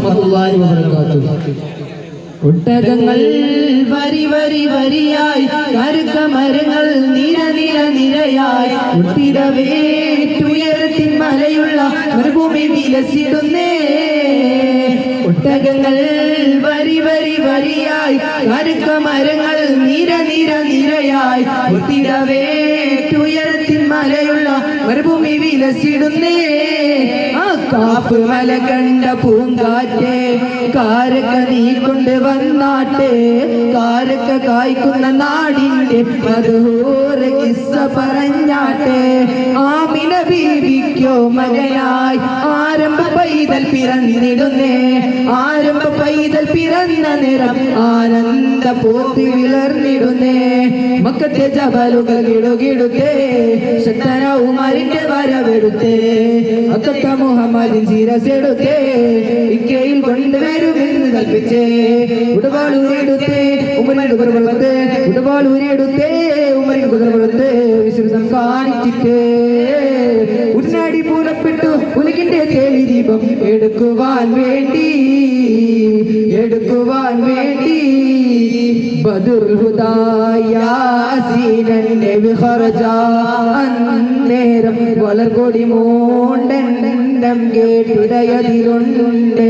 വറഹ്മത്തുള്ളാഹി വബറകാതുഹു. ഒട്ടകങ്ങൾ വരി വരി വരിയായി, കറുത്ത മരങ്ങൾ നിര നിര നിരയായി, ഉയരത്തിൻ മലയുള്ള മരുഭൂമി വിലസിടുന്നേ. ഒട്ടകങ്ങൾ വരി വരി വരിയായി, കറുത്ത മരങ്ങൾ നിര നിര നിരയായി, ഉയരത്തിൻ മലയുള്ള മരുഭൂമി വിലസിടുന്നേ. ആ കാപ്പ് മല കണ്ട പൂങ്കാറ്റേ, കാരക്ക നീ കൊണ്ട് വന്നാട്ടെ, കാരക്ക കായ്ക്കുന്ന നാടിന്റെ മധുര കിസ്സ പറഞ്ഞാട്ടെ. ആമിന ബീവിക്കോ മകനായി ആരംഭ പൈതൽ പിറന്നിടുന്നേ. ആരംഭ പൈതൽ പിറന്ന നിറം ആനന്ദ പോത്തി വിളർന്നിടുന്നേ. മക്കത്തെ ജബലുകൾ കിടുകിടുത്തേ, ശക്തന ഉമറിന്റെ വരവെടുത്തേ. അക്കത്ത മുഹമ്മദിൻ ശിരസെടുത്തേ, ഇക്കയിൽ കൊണ്ടുവരുമെന്ന് കൽപ്പിച്ചേ. ഉടവാളൂരെടുത്തേ ഉമറിന്റെ കുതിരപുറത്ത്, ഉടവാളൂരെടുത്തേ ഉമറിന്റെ കുതിരപുറത്ത് വിശ്രസം കാണിച്ചിട്ടേ. ഉന്നടി പൂലപ്പെട്ടു ഉലകിന്റെ തേളി ദീപം എടുക്കുവാൻ വേണ്ടി, എടുക്കുവാൻ വേണ്ടി. ബദറുൽ ഹുദാ യാസീനൻ നബി ഖറജ അന്നേരം വളർകൊടി മോണ്ടൻ കേട്ടുടയതിലുണ്ട്.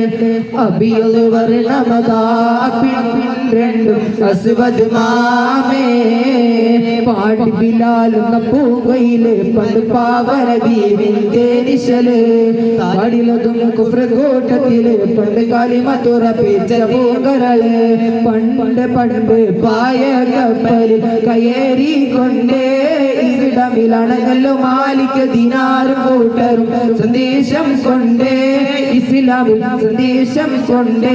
അബിയൽ വർണ്ണമതാ രണ്ടും അസ്വദ് മാമേ. പാടി ബിലാലുന്ന പൂവയില് പണ്ട് പാവന ബീവിന്റെ നിശല്, പാടിലതും കുഫ്ര കൂട്ടത്തില് പണ്ട് കാലിമത്തുറപ്പിച്ച പൂങ്കരള്. പണ്ട് പണ്ട് പായ കപ്പലിൽ കയറിക്കൊണ്ടേ, ഇവിടമിലണങ്ങല്ലോ മാലിക് ദിനാറും കൂട്ടരും സന്ദേശം കൊണ്ടേ, ഇസ്ലാമിൽ സന്ദേശം കൊണ്ടേ.